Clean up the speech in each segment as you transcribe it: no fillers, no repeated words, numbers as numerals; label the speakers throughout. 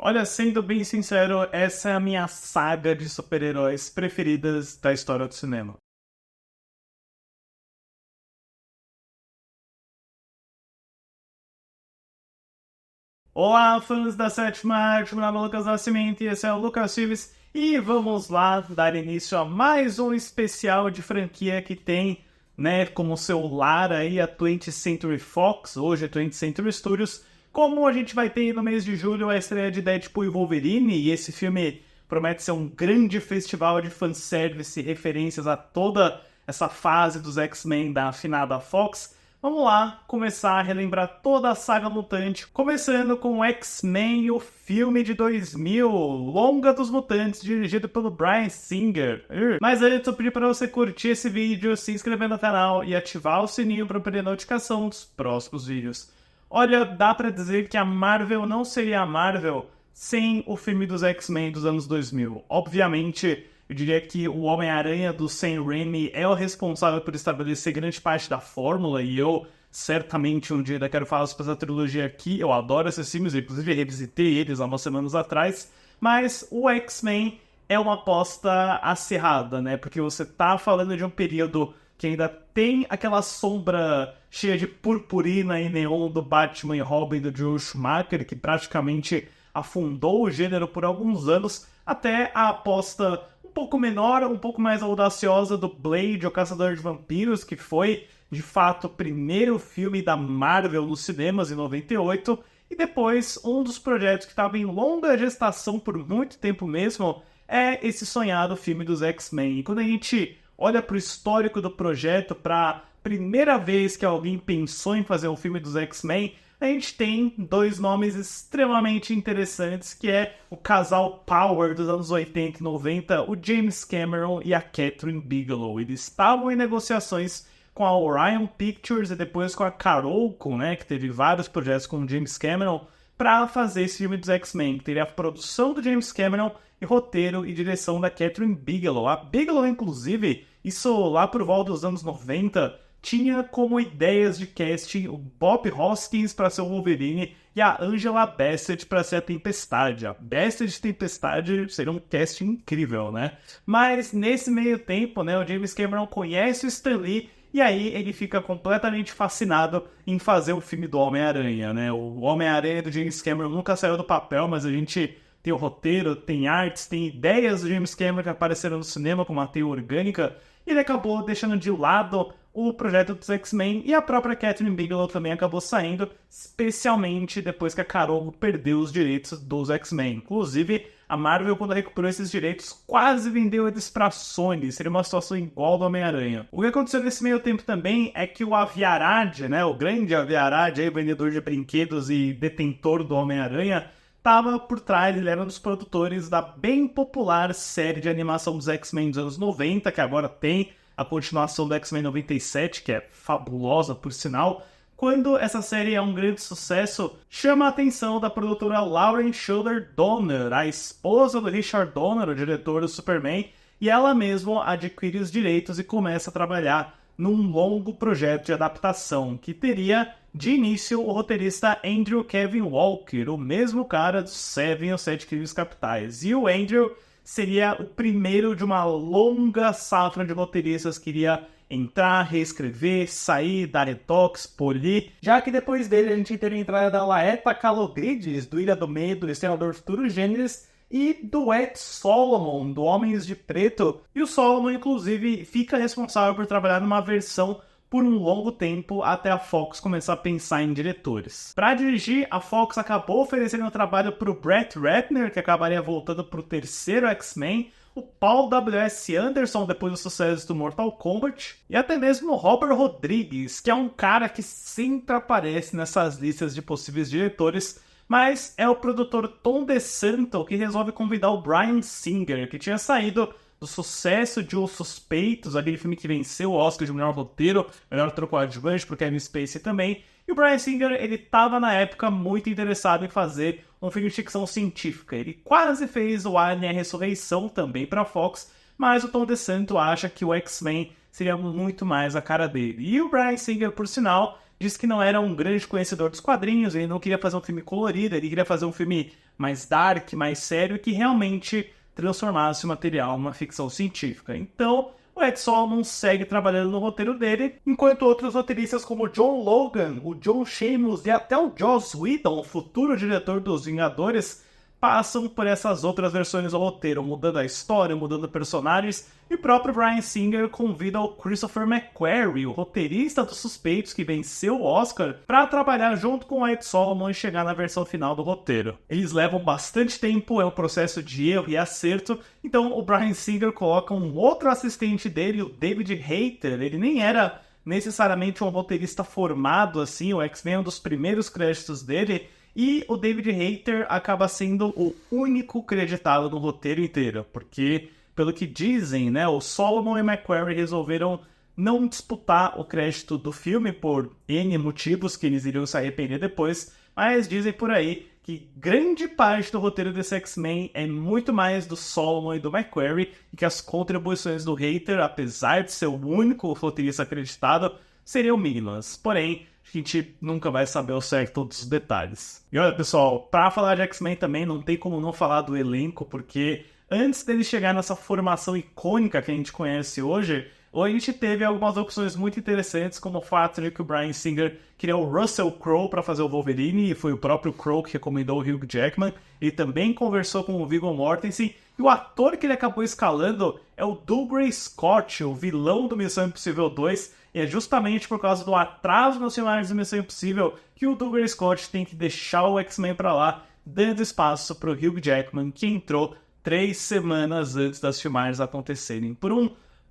Speaker 1: Olha, sendo bem sincero, essa é a minha saga de super-heróis preferidas da história do cinema. Olá, fãs da Sétima Arte, meu nome é Lucas Nascimento e esse é o Lucas Silves. E vamos lá dar início a mais um especial de franquia que tem, né, como seu lar aí a 20th Century Fox, hoje a 20th Century Studios. Como a gente vai ter no mês de julho a estreia de Deadpool e Wolverine, e esse filme promete ser um grande festival de fanservice e referências a toda essa fase dos X-Men da afinada Fox. Vamos lá começar a relembrar toda a saga mutante, começando com X-Men, o filme de 2000, Longa dos Mutantes, dirigido pelo Bryan Singer. Mas antes eu pedi para você curtir esse vídeo, se inscrever no canal e ativar o sininho para perder notificação dos próximos vídeos. Olha, dá pra dizer que a Marvel não seria a Marvel sem o filme dos X-Men dos anos 2000. Obviamente, eu diria que o Homem-Aranha do Sam Raimi é o responsável por estabelecer grande parte da fórmula, e eu certamente um dia ainda quero falar sobre essa trilogia aqui. Eu adoro esses filmes, eu, inclusive revisitei eles há umas semanas atrás, mas o X-Men é uma aposta acirrada, né? Porque você tá falando de um período que ainda tem aquela sombra cheia de purpurina e neon do Batman e Robin do Joel Schumacher, que praticamente afundou o gênero por alguns anos, até a aposta um pouco menor, um pouco mais audaciosa do Blade, o Caçador de Vampiros, que foi, de fato, o primeiro filme da Marvel nos cinemas em 98, e depois um dos projetos que estava em longa gestação por muito tempo mesmo, é esse sonhado filme dos X-Men. E quando a gente olha para o histórico do projeto, para a primeira vez que alguém pensou em fazer um filme dos X-Men, a gente tem dois nomes extremamente interessantes, que é o casal Power dos anos 80 e 90, o James Cameron e a Catherine Bigelow. Eles estavam em negociações com a Orion Pictures e depois com a Carolco, né, que teve vários projetos com o James Cameron, para fazer esse filme dos X-Men, que teria a produção do James Cameron e roteiro e direção da Catherine Bigelow. A Bigelow, inclusive, isso lá por volta dos anos 90, tinha como ideias de casting o Bob Hoskins para ser o Wolverine e a Angela Bassett para ser a Tempestade. A Bassett e Tempestade seria um casting incrível, né? Mas nesse meio tempo, né, o James Cameron conhece o Stan Lee e aí ele fica completamente fascinado em fazer o filme do Homem-Aranha, né? O Homem-Aranha do James Cameron nunca saiu do papel, mas a gente tem o roteiro, tem artes, tem ideias do James Cameron que apareceram no cinema como uma teia orgânica, e ele acabou deixando de lado o projeto dos X-Men, e a própria Catherine Bigelow também acabou saindo, especialmente depois que a Carol perdeu os direitos dos X-Men. Inclusive, a Marvel, quando recuperou esses direitos, quase vendeu eles pra Sony. Seria uma situação igual do Homem-Aranha. O que aconteceu nesse meio tempo também é que o Avi Arad, né, o grande Avi Arad, aí, vendedor de brinquedos e detentor do Homem-Aranha, estava por trás, ele era um dos produtores da bem popular série de animação dos X-Men dos anos 90, que agora tem a continuação do X-Men 97, que é fabulosa por sinal. Quando essa série é um grande sucesso, chama a atenção da produtora Lauren Shuler Donner, a esposa do Richard Donner, o diretor do Superman, e ela mesma adquire os direitos e começa a trabalhar num longo projeto de adaptação, que teria de início o roteirista Andrew Kevin Walker, o mesmo cara dos Seven, os Sete Crimes Capitais. E o Andrew seria o primeiro de uma longa safra de roteiristas que iria entrar, reescrever, sair, dar retoques, polir, já que depois dele a gente teria a entrada da Laeta Kalogridis, do Ilha do Medo, do Senador Futuro Gênesis, e do Ed Solomon, do Homens de Preto. E o Solomon, inclusive, fica responsável por trabalhar numa versão por um longo tempo até a Fox começar a pensar em diretores. Para dirigir, a Fox acabou oferecendo um trabalho para o Brett Ratner, que acabaria voltando para o terceiro X-Men, o Paul W.S. Anderson, depois do sucesso do Mortal Kombat, e até mesmo o Robert Rodrigues, que é um cara que sempre aparece nessas listas de possíveis diretores, mas é o produtor Tom DeSanto que resolve convidar o Bryan Singer, que tinha saído do sucesso de Os Suspeitos, aquele filme que venceu o Oscar de melhor roteiro, melhor ator coadjuvante pro Kevin Spacey também. E o Bryan Singer, ele estava na época muito interessado em fazer um filme de ficção científica. Ele quase fez o Alien: A Ressurreição também para Fox, mas o Tom DeSanto acha que o X-Men seria muito mais a cara dele. E o Bryan Singer, por sinal, disse que não era um grande conhecedor dos quadrinhos, ele não queria fazer um filme colorido, ele queria fazer um filme mais dark, mais sério, que realmente transformasse o material numa ficção científica. Então, o Ed Solomon segue trabalhando no roteiro dele, enquanto outros roteiristas como o John Logan, o John Stamos e até o Joss Whedon, o futuro diretor dos Vingadores, passam por essas outras versões do roteiro, mudando a história, mudando personagens, e o próprio Bryan Singer convida o Christopher McQuarrie, o roteirista dos Suspeitos que venceu o Oscar, para trabalhar junto com o Ed Solomon e chegar na versão final do roteiro. Eles levam bastante tempo, é um processo de erro e acerto, então o Bryan Singer coloca um outro assistente dele, o David Hayter. Ele nem era necessariamente um roteirista formado assim, o X-Men é um dos primeiros créditos dele, e o David Hayter acaba sendo o único creditado no roteiro inteiro, porque, pelo que dizem, né, o Solomon e McQuarrie resolveram não disputar o crédito do filme por N motivos que eles iriam se arrepender depois, mas dizem por aí que grande parte do roteiro desse X-Men é muito mais do Solomon e do McQuarrie, e que as contribuições do Hayter, apesar de ser o único roteirista acreditado, seriam mínimas. Porém, a gente nunca vai saber ao certo todos os detalhes. E olha, pessoal, pra falar de X-Men também não tem como não falar do elenco, porque antes dele chegar nessa formação icônica que a gente conhece hoje, a gente teve algumas opções muito interessantes, como o fato de que o Bryan Singer queria o Russell Crowe para fazer o Wolverine, e foi o próprio Crowe que recomendou o Hugh Jackman. Ele também conversou com o Viggo Mortensen, e o ator que ele acabou escalando é o Douglas Scott, o vilão do Missão Impossível 2, e é justamente por causa do atraso nas filmagens do Missão Impossível que o Douglas Scott tem que deixar o X-Men pra lá, dando espaço pro Hugh Jackman, que entrou 3 semanas antes das filmagens acontecerem. Por um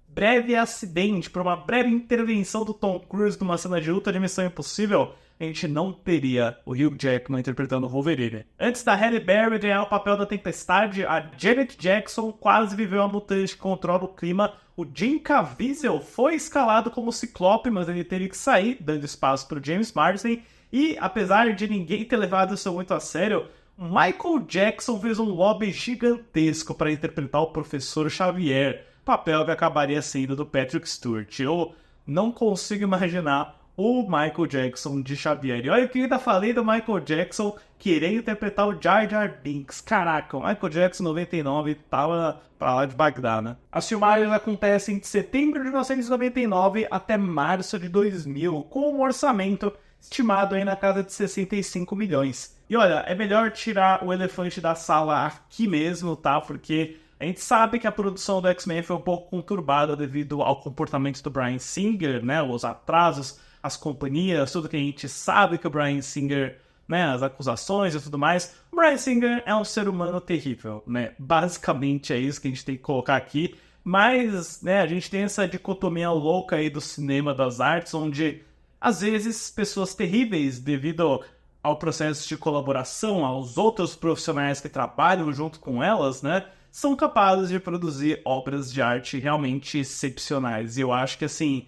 Speaker 1: breve acidente, por uma breve intervenção do Tom Cruise numa cena de luta de Missão Impossível, a gente não teria o Hugh Jackman interpretando o Wolverine. Antes da Halle Berry ganhar o papel da Tempestade, a Janet Jackson quase viveu a mutante que controla o clima. O Jim Caviezel foi escalado como Ciclope, mas ele teve que sair, dando espaço para o James Marsden. E, apesar de ninguém ter levado isso muito a sério, Michael Jackson fez um lobby gigantesco para interpretar o Professor Xavier, papel que acabaria sendo do Patrick Stewart. Eu não consigo imaginar o Michael Jackson de Xavier. E olha o que eu ainda falei do Michael Jackson querendo interpretar o Jar Jar Binks. Caraca, o Michael Jackson 99 tava pra lá de Bagdá, né? As filmagens acontecem de setembro de 1999 até março de 2000, com um orçamento estimado aí na casa de 65 milhões. E olha, é melhor tirar o elefante da sala aqui mesmo, tá? Porque a gente sabe que a produção do X-Men foi um pouco conturbada devido ao comportamento do Bryan Singer, né? Os atrasos, as companhias, tudo que a gente sabe que o Bryan Singer, né, as acusações e tudo mais. O Bryan Singer é um ser humano terrível, né? Basicamente é isso que a gente tem que colocar aqui. Mas, né, a gente tem essa dicotomia louca aí do cinema, das artes, onde, às vezes, pessoas terríveis, devido ao processo de colaboração, aos outros profissionais que trabalham junto com elas, né, são capazes de produzir obras de arte realmente excepcionais. E eu acho que, assim,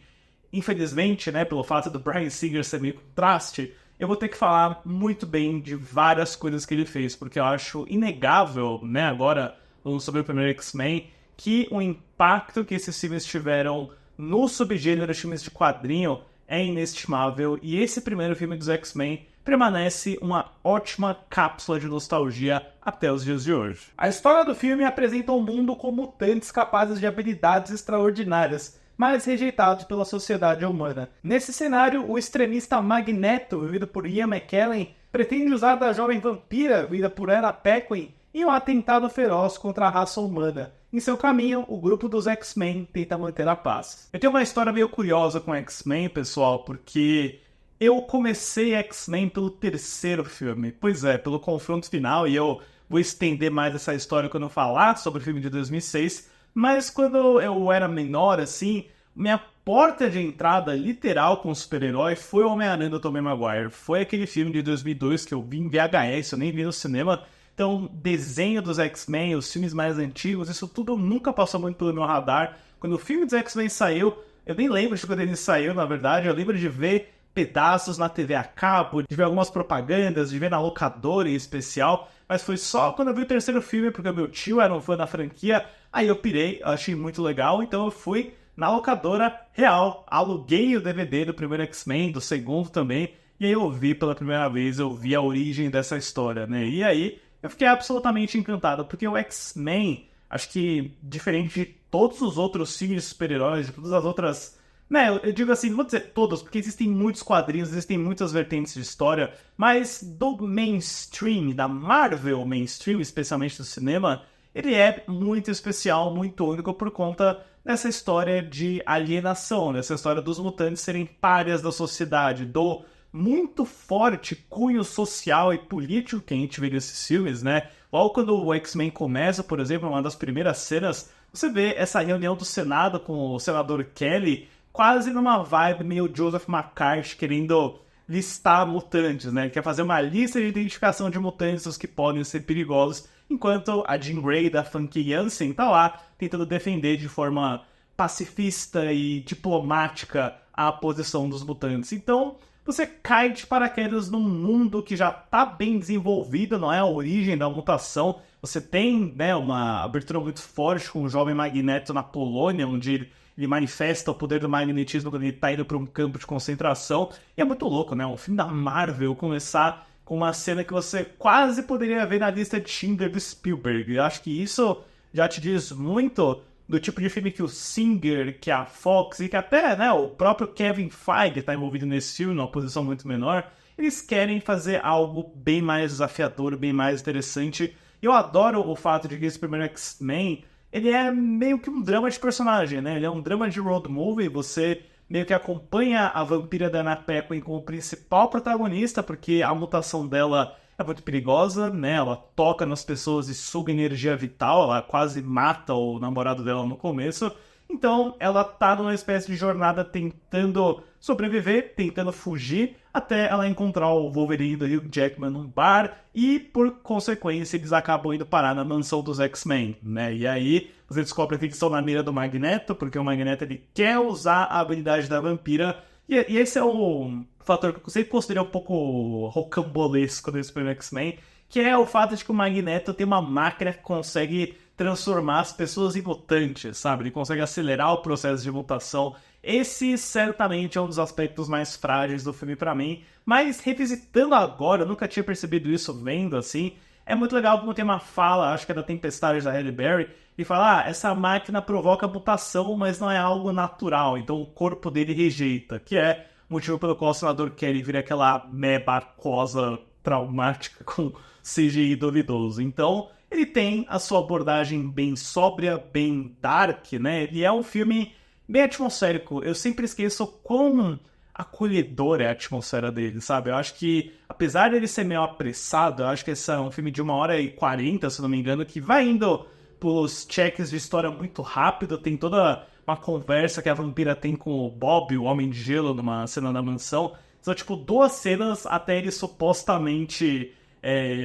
Speaker 1: infelizmente, né, pelo fato do Bryan Singer ser meio contraste, eu vou ter que falar muito bem de várias coisas que ele fez, porque eu acho inegável, né, agora, falando sobre o primeiro X-Men, que o impacto que esses filmes tiveram no subgênero de filmes de quadrinho é inestimável, e esse primeiro filme dos X-Men permanece uma ótima cápsula de nostalgia até os dias de hoje. A história do filme apresenta um mundo com mutantes capazes de habilidades extraordinárias, mas rejeitados pela sociedade humana. Nesse cenário, o extremista Magneto, vivido por Ian McKellen, pretende usar da jovem vampira, vivida por Anna Paquin, em um atentado feroz contra a raça humana. Em seu caminho, o grupo dos X-Men tenta manter a paz. Eu tenho uma história meio curiosa com X-Men, pessoal, porque eu comecei X-Men pelo terceiro filme. Pois é, pelo confronto final, e eu vou estender mais essa história quando eu falar sobre o filme de 2006, mas quando eu era menor, assim, minha porta de entrada literal com super-herói foi o Homem-Aranha do Tobey Maguire. Foi aquele filme de 2002 que eu vi em VHS, eu nem vi no cinema. Então, desenho dos X-Men, os filmes mais antigos, isso tudo nunca passou muito pelo meu radar. Quando o filme dos X-Men saiu, eu nem lembro de quando ele saiu, na verdade. Eu lembro de ver pedaços na TV a cabo, de ver algumas propagandas, de ver na locadora em especial. Mas foi só quando eu vi o terceiro filme, porque meu tio era um fã da franquia, aí eu pirei, eu achei muito legal. Então eu fui na locadora real, aluguei o DVD do primeiro X-Men, do segundo também, e aí eu vi pela primeira vez, eu vi a origem dessa história, né? E aí eu fiquei absolutamente encantado, porque o X-Men, acho que diferente de todos os outros filmes de super-heróis, de todas as outras... Né, eu digo assim, não vou dizer todos, porque existem muitos quadrinhos, existem muitas vertentes de história, mas do mainstream, da Marvel mainstream, especialmente do cinema, ele é muito especial, muito único por conta dessa história de alienação, dessa história dos mutantes serem párias da sociedade, do muito forte cunho social e político que a gente vê nesses filmes, né? Logo quando o X-Men começa, por exemplo, uma das primeiras cenas, você vê essa reunião do Senado com o senador Kelly, quase numa vibe meio Joseph McCarthy querendo listar mutantes, né? Ele quer fazer uma lista de identificação de mutantes, os que podem ser perigosos, enquanto a Jean Grey da Famke Janssen tá lá tentando defender de forma pacifista e diplomática a posição dos mutantes. Então, você cai de paraquedas num mundo que já tá bem desenvolvido, não é a origem da mutação. Você tem, né, uma abertura muito forte com o jovem Magneto na Polônia, onde ele manifesta o poder do magnetismo quando ele tá indo para um campo de concentração. E é muito louco, né? Um filme da Marvel começar com uma cena que você quase poderia ver na lista de Schindler do Spielberg. Eu acho que isso já te diz muito do tipo de filme que o Singer, que a Fox e que até, né, o próprio Kevin Feige está envolvido nesse filme, numa posição muito menor. Eles querem fazer algo bem mais desafiador, bem mais interessante. E eu adoro o fato de que esse primeiro X-Men, ele é meio que um drama de personagem, né? Ele é um drama de road movie, você meio que acompanha a vampira da Anna Paquin como principal protagonista, porque a mutação dela é muito perigosa, né? Ela toca nas pessoas e suga energia vital, ela quase mata o namorado dela no começo. Então, ela tá numa espécie de jornada tentando sobreviver, tentando fugir, até ela encontrar o Wolverine do Hugh Jackman num bar, e, por consequência, eles acabam indo parar na mansão dos X-Men, né? E aí, você descobre que eles estão na mira do Magneto, porque o Magneto, ele quer usar a habilidade da vampira, e esse é o fator que eu sempre considerei um pouco rocambolesco desse primeiro X-Men, que é o fato de que o Magneto tem uma máquina que consegue transformar as pessoas em mutantes, sabe? Ele consegue acelerar o processo de mutação. Esse certamente é um dos aspectos mais frágeis do filme pra mim, mas revisitando agora, eu nunca tinha percebido isso vendo assim. É muito legal como tem uma fala, acho que é da Tempestade da Halle Berry, e fala, essa máquina provoca mutação, mas não é algo natural, então o corpo dele rejeita, que é o motivo pelo qual o senador Kelly vira aquela meba aquosa traumática com CGI duvidoso. Então, ele tem a sua abordagem bem sóbria, bem dark, né? Ele é um filme bem atmosférico. Eu sempre esqueço quão acolhedora é a atmosfera dele, sabe? Eu acho que, apesar dele ser meio apressado, eu acho que esse é um filme de 1h40, se não me engano, que vai indo pelos checks de história muito rápido, tem toda uma conversa que a vampira tem com o Bob, o Homem de Gelo, numa cena da mansão. São, tipo, 2 cenas até ele supostamente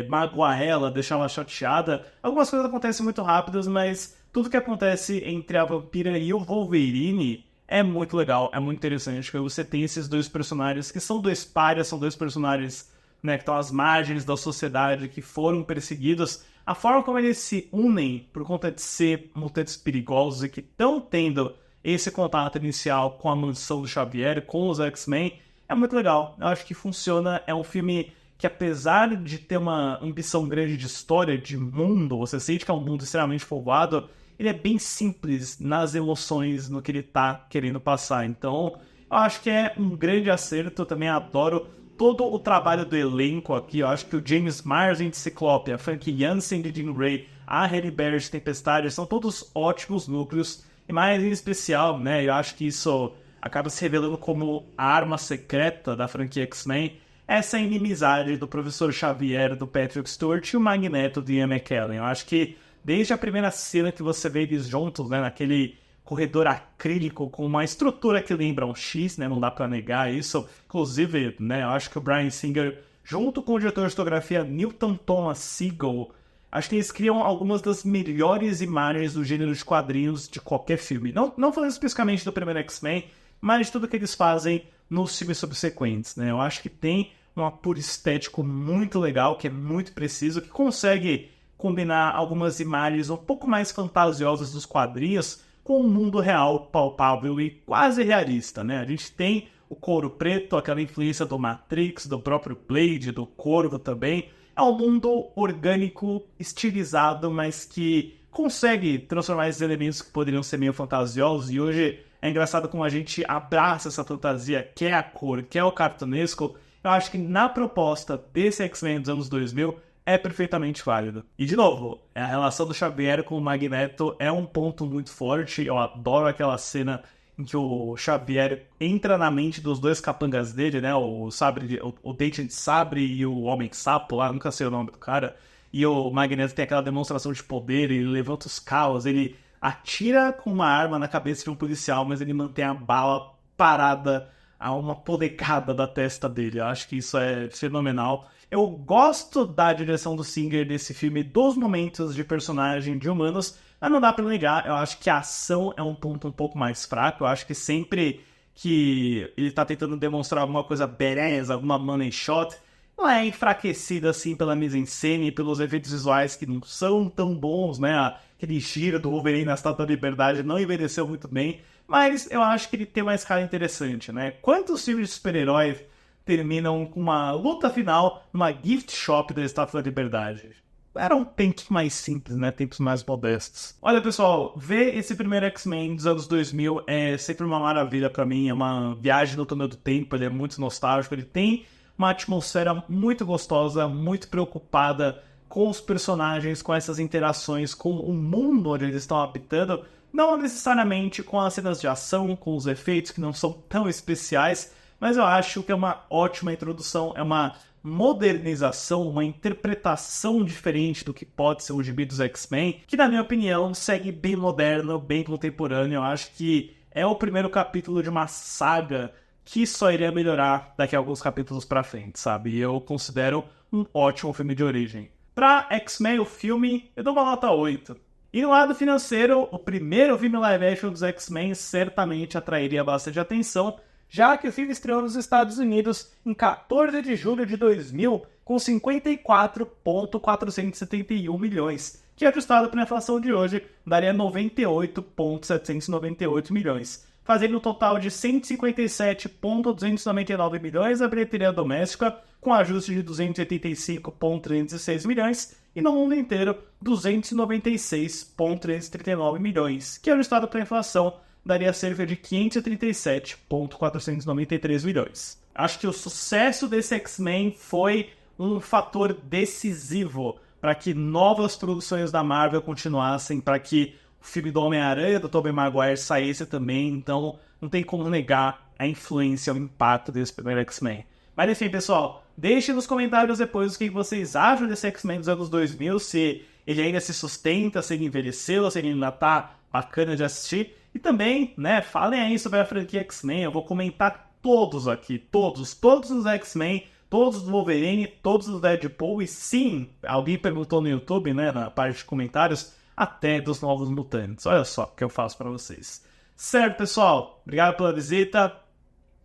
Speaker 1: magoar ela, deixar ela chateada. Algumas coisas acontecem muito rápidas, mas tudo que acontece entre a vampira e o Wolverine é muito legal, é muito interessante, porque você tem esses 2 personagens que são 2 párias, são 2 personagens, né, que estão às margens da sociedade, que foram perseguidos. A forma como eles se unem por conta de ser mutantes perigosos e que estão tendo esse contato inicial com a mansão do Xavier, com os X-Men, é muito legal. Eu acho que funciona, é um filme que, apesar de ter uma ambição grande de história, de mundo, você sente que é um mundo extremamente povoado, ele é bem simples nas emoções, no que ele tá querendo passar. Então, eu acho que é um grande acerto. Eu também adoro todo o trabalho do elenco aqui. Eu acho que o James Marsden de Ciclope, a Famke Janssen de Jean Grey, a Halle Berry de Tempestade, são todos ótimos núcleos. E mais em especial, né, eu acho que isso acaba se revelando como a arma secreta da franquia X-Men, essa inimizade do Professor Xavier, do Patrick Stewart, e o Magneto de Ian McKellen. Eu acho que desde a primeira cena que você vê eles juntos, né, naquele corredor acrílico com uma estrutura que lembra um X, né, não dá pra negar isso. Inclusive, né, eu acho que o Bryan Singer, junto com o diretor de fotografia Newton Thomas Sigel, acho que eles criam algumas das melhores imagens do gênero de quadrinhos de qualquer filme. Não falando especificamente do primeiro X-Men, mas de tudo que eles fazem nos filmes subsequentes, né. Eu acho que tem um apuro estético muito legal, que é muito preciso, que consegue combinar algumas imagens um pouco mais fantasiosas dos quadrinhos com um mundo real, palpável e quase realista, né? A gente tem o Couro Preto, aquela influência do Matrix, do próprio Blade, do Corvo também. É um mundo orgânico, estilizado, mas que consegue transformar esses elementos que poderiam ser meio fantasiosos, e hoje é engraçado como a gente abraça essa fantasia, que é a cor, que é o cartunesco. Eu acho que na proposta desse X-Men dos anos 2000 é perfeitamente válido. E de novo, a relação do Xavier com o Magneto é um ponto muito forte. Eu adoro aquela cena em que o Xavier entra na mente dos dois capangas dele, né? O Sabre, o Dente de Sabre e o Homem-Sapo lá, nunca sei o nome do cara. E o Magneto tem aquela demonstração de poder, ele levanta os carros, ele atira com uma arma na cabeça de um policial, mas ele mantém a bala parada a uma polegada da testa dele. Eu acho que isso é fenomenal. Eu gosto da direção do Singer desse filme, dos momentos de personagem de humanos, mas não dá pra negar, eu acho que a ação é um ponto um pouco mais fraco. Eu acho que sempre que ele tá tentando demonstrar alguma coisa beleza, alguma money shot, não é enfraquecida assim pela mise-en-scène e pelos efeitos visuais que não são tão bons, né? Aquele giro do Wolverine na Estátua da Liberdade não envelheceu muito bem, mas eu acho que ele tem uma escala interessante, né? Quantos filmes de super-heróis terminam com uma luta final numa gift shop da Estátua da Liberdade? Eram tempos mais simples, né? Tempos mais modestos. Olha, pessoal, ver esse primeiro X-Men dos anos 2000 é sempre uma maravilha pra mim. É uma viagem no túnel do tempo, ele é muito nostálgico, ele tem uma atmosfera muito gostosa, muito preocupada com os personagens, com essas interações, com o mundo onde eles estão habitando, não necessariamente com as cenas de ação, com os efeitos que não são tão especiais, mas eu acho que é uma ótima introdução, é uma modernização, uma interpretação diferente do que pode ser o gibi dos X-Men, que na minha opinião segue bem moderno, bem contemporâneo. Eu acho que é o primeiro capítulo de uma saga que só iria melhorar daqui a alguns capítulos pra frente, sabe? E eu considero um ótimo filme de origem. Pra X-Men, o filme, eu dou uma nota 8. E no lado financeiro, o primeiro filme live action dos X-Men certamente atrairia bastante atenção, já que o filme estreou nos Estados Unidos em 14 de julho de 2000 com 54,471 milhões, que ajustado para a inflação de hoje daria 98,798 milhões, fazendo um total de 157,299 milhões na bilheteria doméstica, com ajuste de 285,306 milhões, e no mundo inteiro 296,339 milhões, que ajustado para a inflação daria cerca de 537,493 milhões. Acho que o sucesso desse X-Men foi um fator decisivo para que novas produções da Marvel continuassem, para que o filme do Homem-Aranha do Tobey Maguire saísse também, então não tem como negar a influência, o impacto desse primeiro X-Men. Mas enfim, pessoal, deixem nos comentários depois o que vocês acham desse X-Men dos anos 2000, se ele ainda se sustenta, se ele envelheceu, se ele ainda tá bacana de assistir. E também, né, falem aí sobre a franquia X-Men, eu vou comentar todos aqui, todos os X-Men, todos os Wolverine, todos os Deadpool, e sim, alguém perguntou no YouTube, né, na parte de comentários, até dos Novos Mutantes. Olha só o que eu faço pra vocês. Certo, pessoal? Obrigado pela visita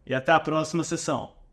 Speaker 1: e até a próxima sessão.